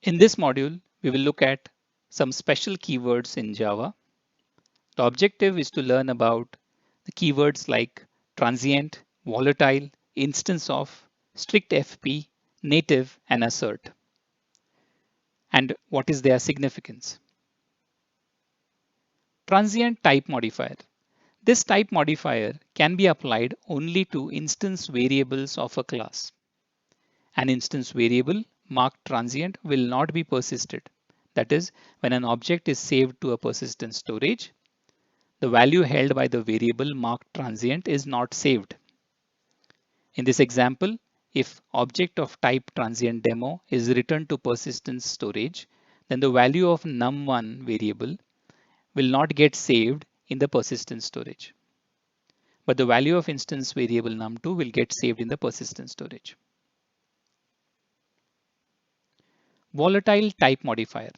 In this module, we will look at some special keywords in Java. The objective is to learn about the keywords like transient, volatile, instance of, strict FP, native, and assert, and what is their significance. Transient type modifier. This type modifier can be applied only to instance variables of a class. An instance variable marked transient will not be persisted. That is, when an object is saved to a persistent storage, the value held by the variable marked transient is not saved. In this example, if object of type transient demo is returned to persistent storage, then the value of num1 variable will not get saved in the persistent storage. But the value of instance variable num2 will get saved in the persistent storage. Volatile type modifier.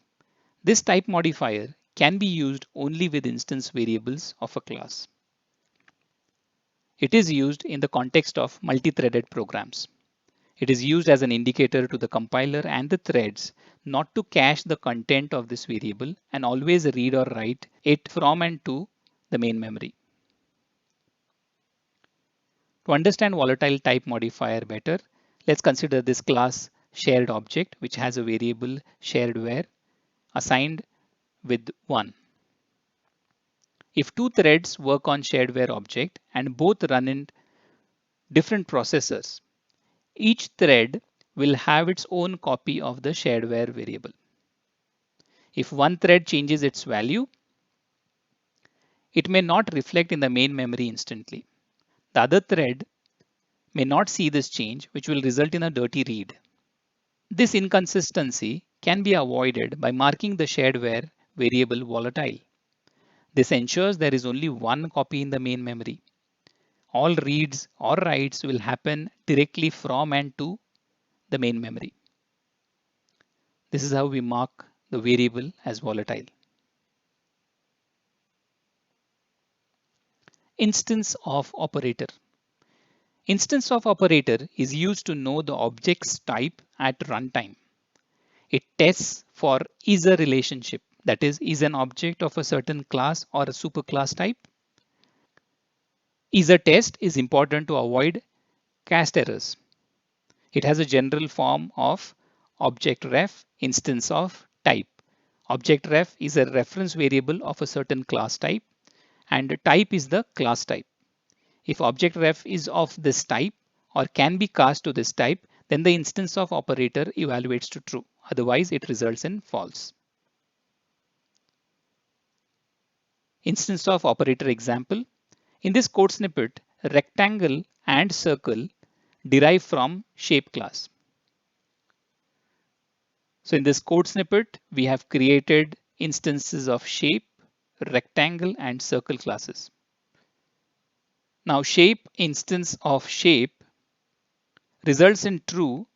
This type modifier can be used only with instance variables of a class. It is used in the context of multi-threaded programs. It is used as an indicator to the compiler and the threads not to cache the content of this variable and always read or write it from and to the main memory. To understand volatile type modifier better, let's consider this class shared object which has a variable sharedWhere assigned with 1. If two threads work on sharedWhere object and both run in different processors, each thread will have its own copy of the sharedWhere variable. If one thread changes its value, it may not reflect in the main memory instantly. The other thread may not see this change, which will result in a dirty read. This inconsistency can be avoided by marking the sharedWhere variable volatile. This ensures there is only one copy in the main memory. All reads or writes will happen directly from and to the main memory. This is how we mark the variable as volatile. Instance of operator. Instance of operator is used to know the object's type at runtime. It tests for is a relationship, that is an object of a certain class or a superclass type. Is a test is important to avoid cast errors. It has a general form of object ref instance of type. Object ref is a reference variable of a certain class type and type is the class type. If object ref is of this type or can be cast to this type, then the instance of operator evaluates to true. Otherwise, it results in false. Instance of operator example. In this code snippet, rectangle and circle derive from shape class. So in this code snippet, we have created instances of shape, rectangle, and circle classes. Now shape instance of shape results in true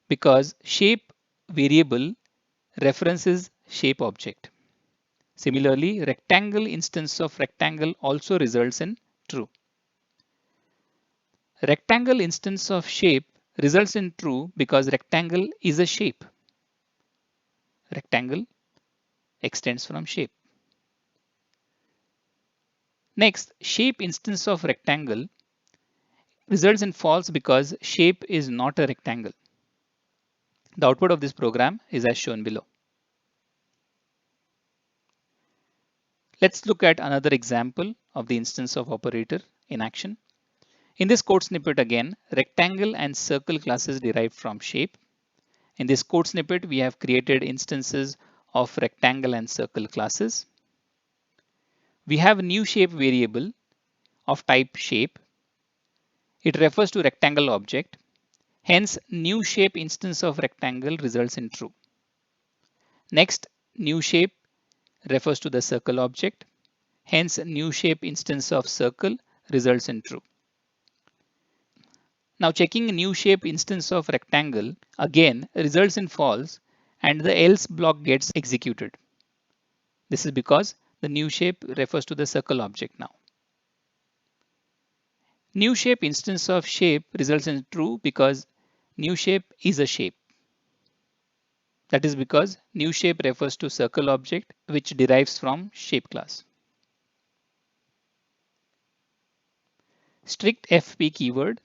because shape variable references shape object. Similarly, rectangle instance of rectangle also results in true. Rectangle instance of shape results in true because rectangle is a shape. Rectangle extends from shape. Next, shape instance of rectangle results in false because shape is not a rectangle. The output of this program is as shown below. Let's look at another example of the instance of operator in action. In this code snippet again, rectangle and circle classes derived from shape. In this code snippet, we have created instances of rectangle and circle classes. We have a new shape variable of type shape. It refers to rectangle object. Hence, new shape instance of rectangle results in true. Next, new shape refers to the circle object. Hence, new shape instance of circle results in true. Now checking a new shape instance of rectangle again results in false and the else block gets executed. This is because the new shape refers to the circle object now. New shape instance of shape results in true because new shape is a shape. That is because new shape refers to circle object which derives from shape class. Strict FP keyword.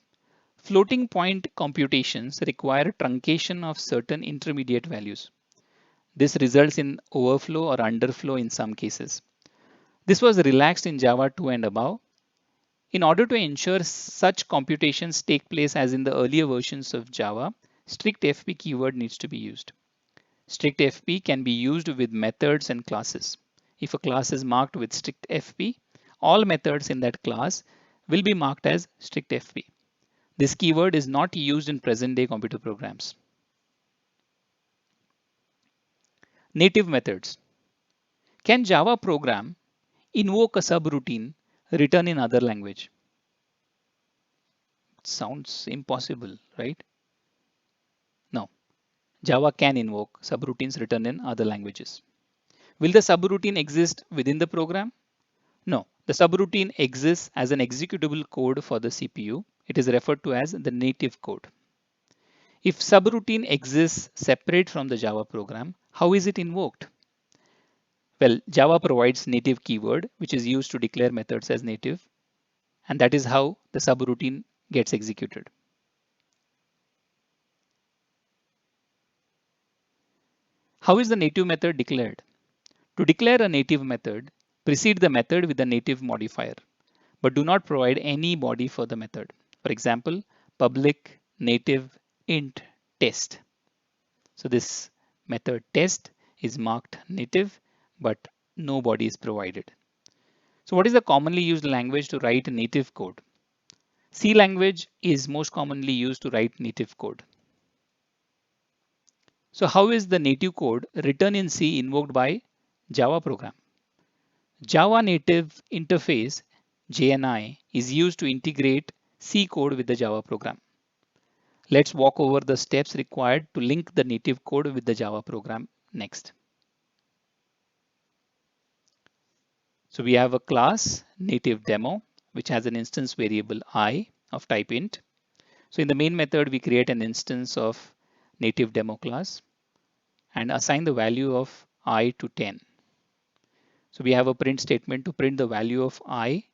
Floating point computations require truncation of certain intermediate values. This results in overflow or underflow in some cases. This was relaxed in Java 2 and above. In order to ensure such computations take place as in the earlier versions of Java, strict FP keyword needs to be used. Strict FP can be used with methods and classes. If a class is marked with strict FP, all methods in that class will be marked as strict FP. This keyword is not used in present-day computer programs. Native methods. Can Java program invoke a subroutine written in other language? Sounds impossible, right? No. Java can invoke subroutines written in other languages. Will the subroutine exist within the program? No. The subroutine exists as an executable code for the CPU. It is referred to as the native code. If subroutine exists separate from the Java program, how is it invoked? Well, Java provides native keyword, which is used to declare methods as native, and that is how the subroutine gets executed. How is the native method declared? To declare a native method, precede the method with the native modifier, but do not provide any body for the method. For example, public native int test. So this method test is marked native, but no body is provided. So what is the commonly used language to write native code? C language is most commonly used to write native code. So how is the native code written in C invoked by Java program? Java Native Interface JNI is used to integrate C code with the Java program. Let's walk over the steps required to link the native code with the Java program next. So we have a class native demo, which has an instance variable I of type int. So in the main method, we create an instance of native demo class and assign the value of I to 10. So we have a print statement to print the value of I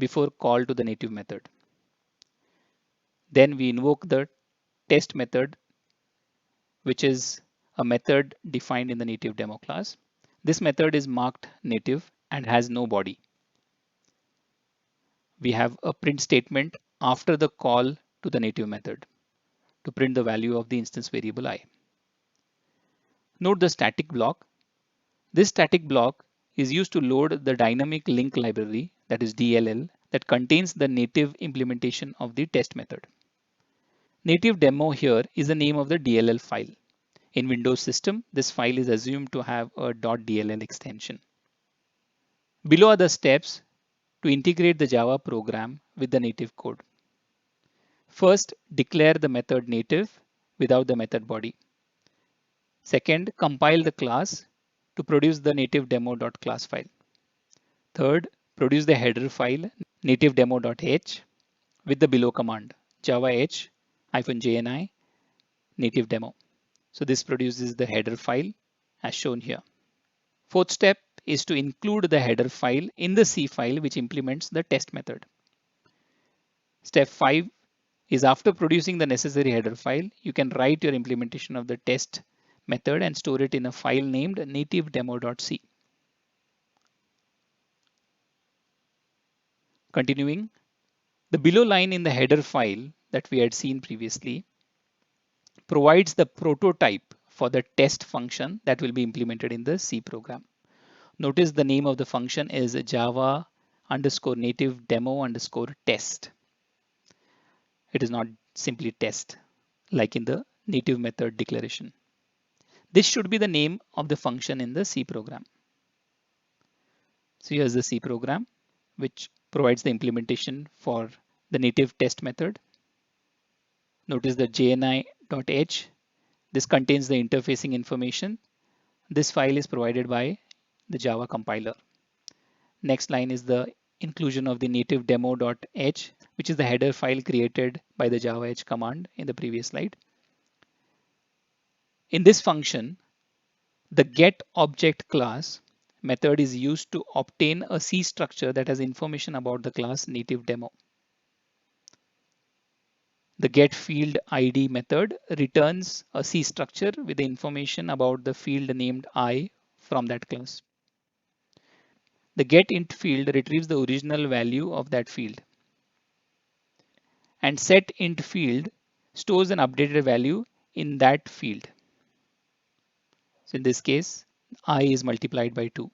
before call to the native method. Then we invoke the test method, which is a method defined in the native demo class. This method is marked native and has no body. We have a print statement after the call to the native method to print the value of the instance variable I. Note the static block. This static block is used to load the dynamic link library, that is DLL, that contains the native implementation of the test method. Native demo here is the name of the DLL file. In Windows system, this file is assumed to have a .dll extension. Below are the steps to integrate the Java program with the native code. First, declare the method native without the method body. Second, compile the class to produce the native demo.class file. Third, produce the header file native demo.h with the below command java h-jni native demo. So this produces the header file as shown here. Fourth step is to include the header file in the C file which implements the test method. Step 5 is after producing the necessary header file, you can write your implementation of the test method and store it in a file named native demo.c. Continuing, the below line in the header file that we had seen previously provides the prototype for the test function that will be implemented in the C program. Notice the name of the function is java underscore native demo underscore test. It is not simply test like in the native method declaration. This should be the name of the function in the C program. So here's the C program, which provides the implementation for the native test method. Notice the jni.h. This contains the interfacing information. This file is provided by the Java compiler. Next line is the inclusion of the native demo.h, which is the header file created by the java h command in the previous slide. In this function, the getObject class method is used to obtain a C structure that has information about the class native demo. The getFieldID method returns a C structure with the information about the field named I from that class. The getInt field retrieves the original value of that field. And setInt field stores an updated value in that field. So in this case, I is multiplied by 2.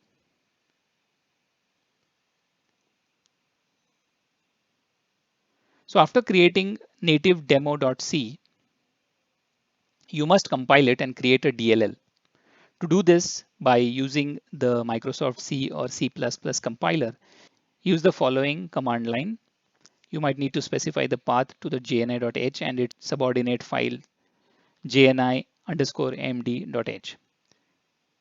So after creating native demo.c, you must compile it and create a DLL. To do this by using the Microsoft C or C++ compiler, use the following command line. You might need to specify the path to the jni.h and its subordinate file jni_md.h.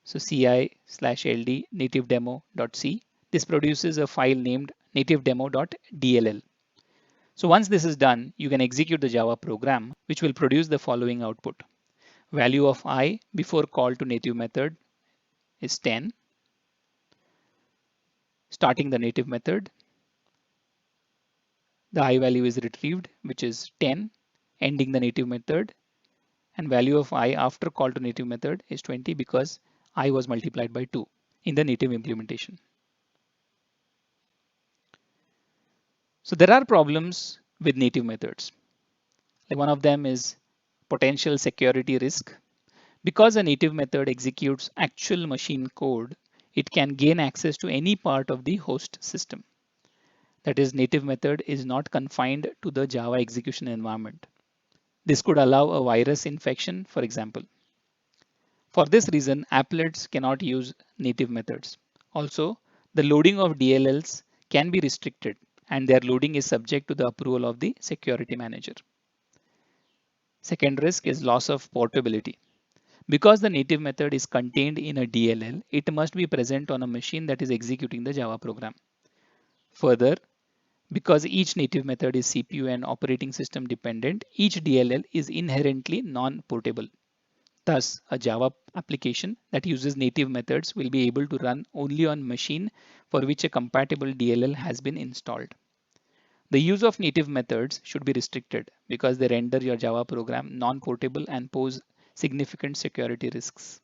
So ci/ld native demo.c. This produces a file named native demo.dll. So once this is done, you can execute the Java program, which will produce the following output. Value of I before call to native method is 10. Starting the native method, the I value is retrieved, which is 10, ending the native method, and value of I after call to native method is 20 because I was multiplied by 2 in the native implementation. So there are problems with native methods. Like one of them is potential security risk. Because a native method executes actual machine code, it can gain access to any part of the host system. That is, native method is not confined to the Java execution environment. This could allow a virus infection, for example. For this reason, applets cannot use native methods. Also, the loading of DLLs can be restricted and their loading is subject to the approval of the security manager. Second risk is loss of portability. Because the native method is contained in a DLL, it must be present on a machine that is executing the Java program. Further, because each native method is CPU and operating system dependent, each DLL is inherently non-portable. Thus, a Java application that uses native methods will be able to run only on machine for which a compatible DLL has been installed. The use of native methods should be restricted because they render your Java program non-portable and pose significant security risks.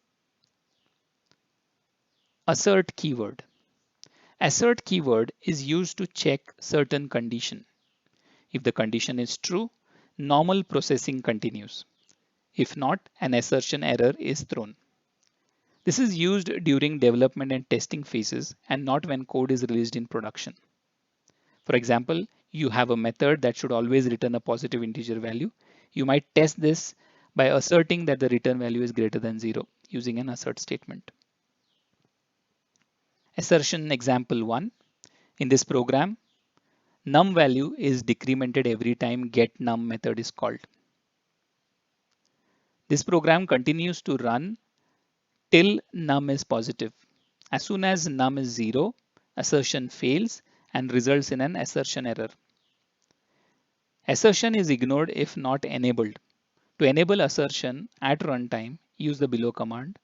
Assert keyword. Assert keyword is used to check certain condition. If the condition is true, normal processing continues. If not, an assertion error is thrown. This is used during development and testing phases and not when code is released in production. For example, you have a method that should always return a positive integer value. You might test this by asserting that the return value is greater than 0 using an assert statement. Assertion example 1. In this program, num value is decremented every time getNum method is called. This program continues to run till num is positive. As soon as num is 0, assertion fails and results in an assertion error. Assertion is ignored if not enabled. To enable assertion at runtime, use the below command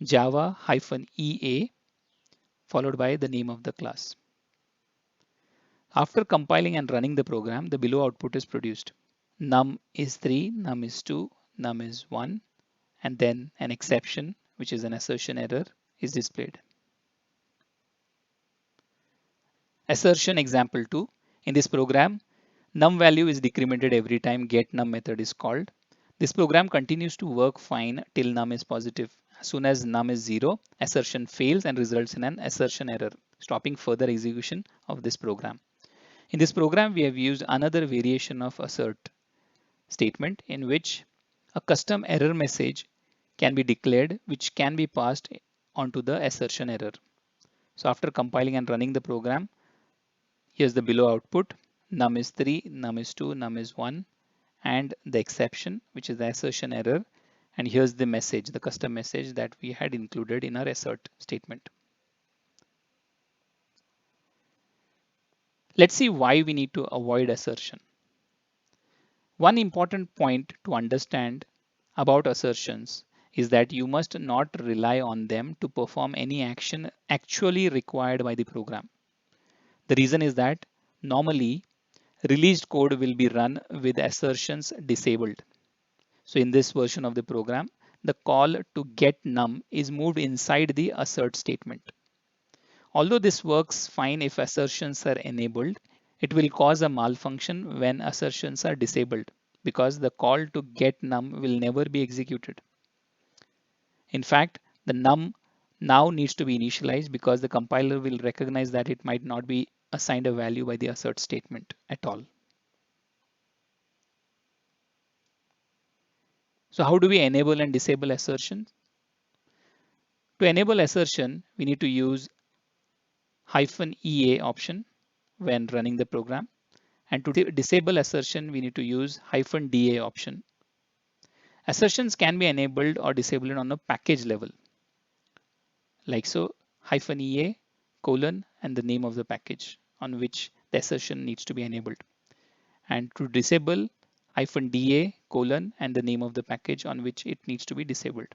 java-ea followed by the name of the class. After compiling and running the program, the below output is produced. Num is 3, num is 2, num is 1, and then an exception, which is an assertion error, is displayed. Assertion example 2. In this program, num value is decremented every time getNum method is called. This program continues to work fine till num is positive. As soon as num is 0, assertion fails and results in an assertion error, stopping further execution of this program. In this program, we have used another variation of assert statement in which a custom error message can be declared, which can be passed onto the assertion error. So after compiling and running the program, here's the below output. Num is 3, num is 2, num is 1, and the exception, which is the assertion error. And here's the message, the custom message that we had included in our assert statement. Let's see why we need to avoid assertion. One important point to understand about assertions is that you must not rely on them to perform any action actually required by the program. The reason is that normally released code will be run with assertions disabled. So in this version of the program, the call to get num is moved inside the assert statement. Although this works fine if assertions are enabled, it will cause a malfunction when assertions are disabled because the call to get num will never be executed. In fact, the num now needs to be initialized because the compiler will recognize that it might not be assigned a value by the assert statement at all. So how do we enable and disable assertion? To enable assertion, we need to use -ea option when running the program. And to disable assertion, we need to use -da option. Assertions can be enabled or disabled on a package level, like so, -ea colon and the name of the package on which the assertion needs to be enabled. And to disable -da colon and the name of the package on which it needs to be disabled.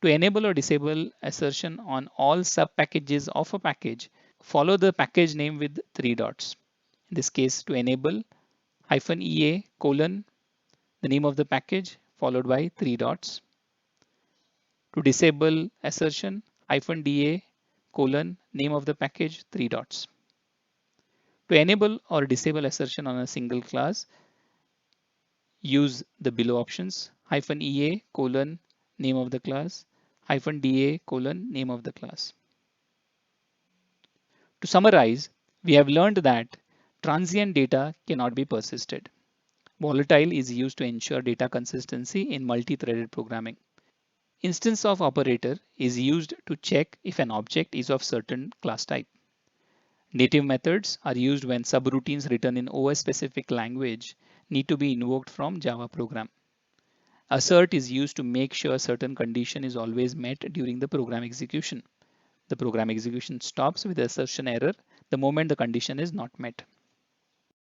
To enable or disable assertion on all sub-packages of a package, follow the package name with 3 dots. In this case, to enable -ea colon the name of the package followed by 3 dots. To disable assertion, -da colon name of the package 3 dots. To enable or disable assertion on a single class, use the below options -ea colon name of the class -da colon name of the class. To summarize, we have learned that transient data cannot be persisted. Volatile is used to ensure data consistency in multi-threaded programming. Instance of operator is used to check if an object is of certain class type. Native methods are used when subroutines written in OS-specific language need to be invoked from Java program. Assert is used to make sure certain condition is always met during the program execution. The program execution stops with assertion error the moment the condition is not met.